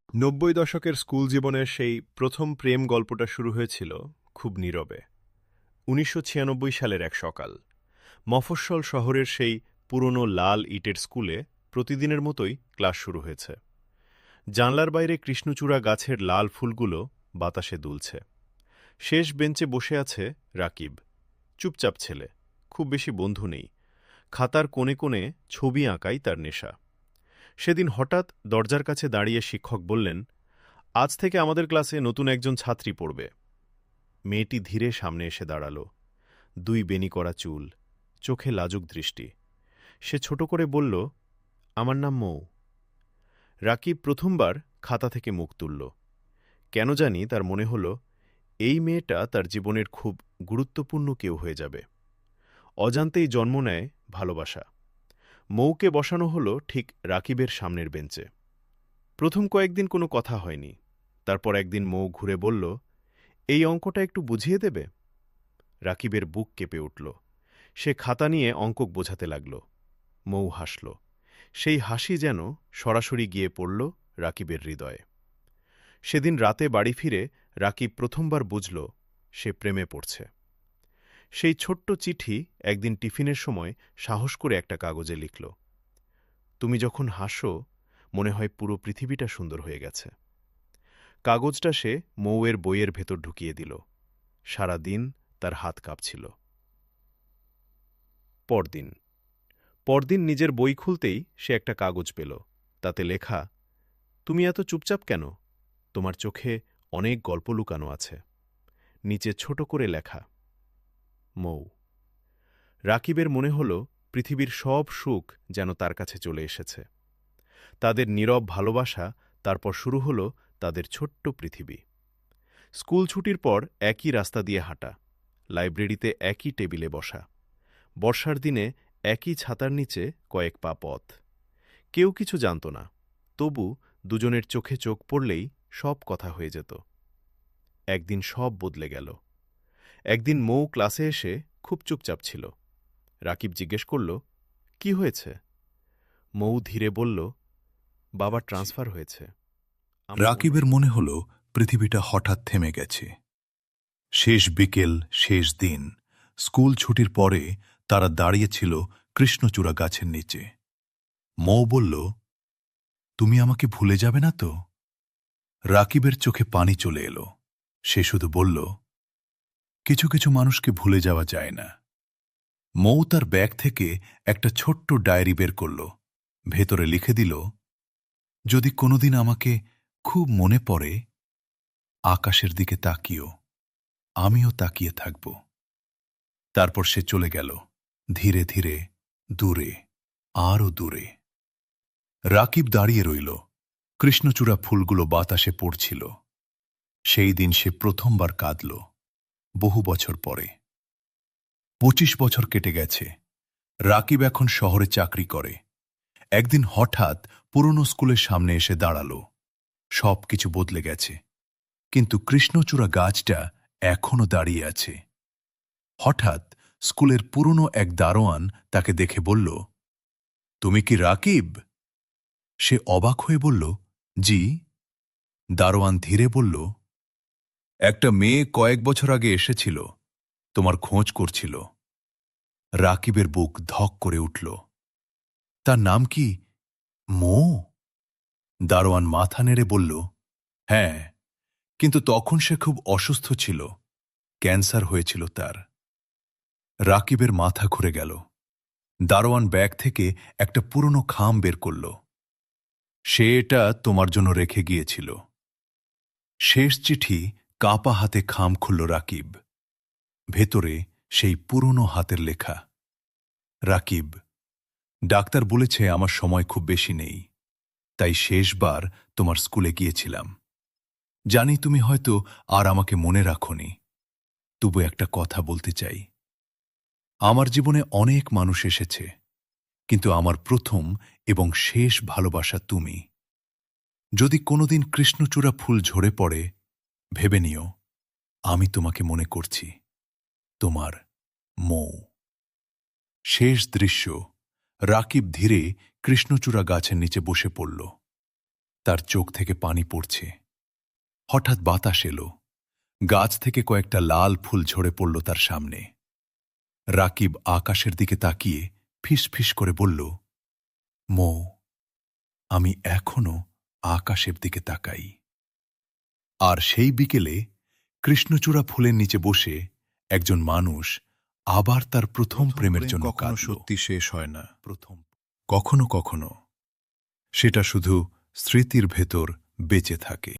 দশকের স্কুল জীবনের সেই প্রথম প্রেম গল্পটা শুরু হয়েছিল খুব নীরবে। ১৯৯৬ সালের এক সকাল। মফস্বল শহরের সেই পুরনো লাল ইটের স্কুলে প্রতিদিনের মতোই ক্লাস শুরু হয়েছে। জানলার বাইরে কৃষ্ণচূড়া গাছের লাল ফুলগুলো বাতাসে দুলছে। শেষ বেঞ্চে বসে আছে রাকিব। চুপচাপ ছেলে, খুব বেশি বন্ধু নেই। খাতার কোণে কোণে ছবি আঁকাই তার নেশা। সেদিন হঠাৎ দরজার কাছে দাঁড়িয়ে শিক্ষক বললেন, আজ থেকে আমাদের ক্লাসে নতুন একজন ছাত্রী পড়বে। মেয়েটি ধীরে সামনে এসে দাঁড়াল। দুই বেনি করা চুল, চোখে লাজুক দৃষ্টি। সে ছোট করে বলল, আমার নাম মৌ। রাকিব প্রথমবার খাতা থেকে মুখ তুলল। কেন জানি তার মনে হল এই মেয়েটা তার জীবনের খুব গুরুত্বপূর্ণ কেউ হয়ে যাবে। অজান্তেই জন্ম নেয় ভালোবাসা। মৌকে বসানো হল ঠিক রাকিবের সামনের বেঞ্চে। প্রথম কয়েকদিন কোনো কথা হয়নি। তারপর একদিন মৌ ঘুরে বলল, এই অঙ্কটা একটু বুঝিয়ে দেবে? রাকিবের বুক কেঁপে উঠল। সে খাতা নিয়ে অঙ্ক বোঝাতে লাগল। মৌ হাসল। সেই হাসি যেন সরাসরি গিয়ে পড়ল রাকিবের হৃদয়ে। সেদিন রাতে বাড়ি ফিরে রাকিব প্রথমবার বুঝল সে প্রেমে পড়ছে। সেই ছোট্ট চিঠি একদিন টিফিনের সময় সাহস করে একটা কাগজে লিখল, তুমি যখন হাসো মনে হয় পুরো পৃথিবীটা সুন্দর হয়ে গেছে। কাগজটা সে মৌয়ের বইয়ের ভেতর ঢুকিয়ে দিল। সারা দিন তার হাত কাঁপছিল। পরদিন নিজের বই খুলতেই সে একটা কাগজ পেল। তাতে লেখা, তুমি এত চুপচাপ কেন? তোমার চোখে অনেক গল্প লুকানো আছে। নিচে ছোট করে লেখা, মৌ। রাকিবের মনে হল পৃথিবীর সব সুখ যেন তার কাছে চলে এসেছে। তাদের নীরব ভালোবাসা, তারপর শুরু হল তাদের ছোট্ট পৃথিবী। স্কুল ছুটির পর একই রাস্তা দিয়ে হাঁটা, লাইব্রেরিতে একই টেবিলে বসা, বর্ষার দিনে একই ছাতার নিচে কয়েক পা পথ। কেউ কিছু জানত না, তবু দুজনের চোখে চোখ পড়লেই সব কথা হয়ে যেত। একদিন সব বদলে গেল। একদিন মৌ ক্লাসে এসে খুব চুপচাপ ছিল। রাকিব জিজ্ঞেস করল, কি হয়েছে? মৌ ধীরে বলল, বাবার ট্রান্সফার হয়েছে। রাকিবের মনে হল পৃথিবীটা হঠাৎ থেমে গেছে। শেষ বিকেল, শেষ দিন, স্কুল ছুটির পরে তারা দাঁড়িয়েছিল কৃষ্ণচূড়া গাছের নিচে। মৌ বলল, তুমি আমাকে ভুলে যাবে না তো? রাকিবের চোখে পানি চলে এলো। সে শুধু বলল, কিছু কিছু মানুষকে ভুলে যাওয়া যায় না। মৌ তার ব্যাগ থেকে একটা ছোট্ট ডায়েরি বের করল। ভেতরে লিখে দিল, যদি কোনোদিন আমাকে খুব মনে পড়ে, আকাশের দিকে তাকিও, আমিও তাকিয়ে থাকব। তারপর সে চলে গেল, ধীরে ধীরে, দূরে, আরও দূরে। রাকিব দাঁড়িয়ে রইল। কৃষ্ণচূড়া ফুলগুলো বাতাসে পড়ছিল। সেই দিন সে প্রথমবার কাঁদল, বহু বছর পরে। ২৫ বছর কেটে গেছে। রাকিব এখন শহরে চাকরি করে। একদিন হঠাৎ পুরনো স্কুলের সামনে এসে দাঁড়াল। সব কিছু বদলে গেছে, কিন্তু কৃষ্ণচূড়া গাছটা এখনো দাঁড়িয়ে আছে। হঠাৎ স্কুলের পুরনো এক দারোয়ান তাকে দেখে বলল, তুমি কি রাকিব? সে অবাক হয়ে বলল, জি। দারোয়ান ধীরে বলল, একটা মেয়ে কয়েক বছর আগে এসেছিল, তোমার খোঁজ করছিল। রাকিবের বুক ধক করে উঠল। তার নাম কি মৌ? দারোয়ান মাথা নেড়ে বলল, হ্যাঁ, কিন্তু তখন সে খুব অসুস্থ ছিল, ক্যান্সার হয়েছিল তার। রাকিবের মাথা ঘুরে গেল। দারোয়ান ব্যাগ থেকে একটা পুরনো খাম বের করল। সে এটা তোমার জন্য রেখে গিয়েছিল। শেষ চিঠি কাঁপা হাতে খাম খুলল রাকিব। ভেতরে সেই পুরনো হাতের লেখা, রাকিব, ডাক্তার বলেছে আমার সময় খুব বেশি নেই, তাই শেষবার তোমার স্কুলে গিয়েছিলাম। জানি তুমি হয়তো আর আমাকে মনে রাখোনি, তবু একটা কথা বলতে চাই। আমার জীবনে অনেক মানুষ এসেছে, কিন্তু আমার প্রথম এবং শেষ ভালোবাসা তুমি। যদি কোনোদিন কৃষ্ণচূড়া ফুল ঝরে পড়ে, ভেবে নিও আমি তোমাকে মনে করছি। তোমার মৌ। শেষ দৃশ্য, রাকিব ধীরে কৃষ্ণচূড়া গাছের নিচে বসে পড়ল। তার চোখ থেকে পানি পড়ছে। হঠাৎ বাতাস এলো, গাছ থেকে কয়েকটা লাল ফুল ঝরে পড়ল তার সামনে। রাকিব আকাশের দিকে তাকিয়ে ফিস ফিস করে বলল, মো, আমি এখনো আকাশের দিকে তাকাই। আর সেই বিকেলে কৃষ্ণচূড়া ফুলের নিচে বসে একজন মানুষ আবার তার প্রথম প্রেমের জন্য কখনো কাঁদল। সত্যি শেষ হয় না। কখনো কখনো সেটা শুধু স্মৃতির ভেতর বেঁচে থাকে।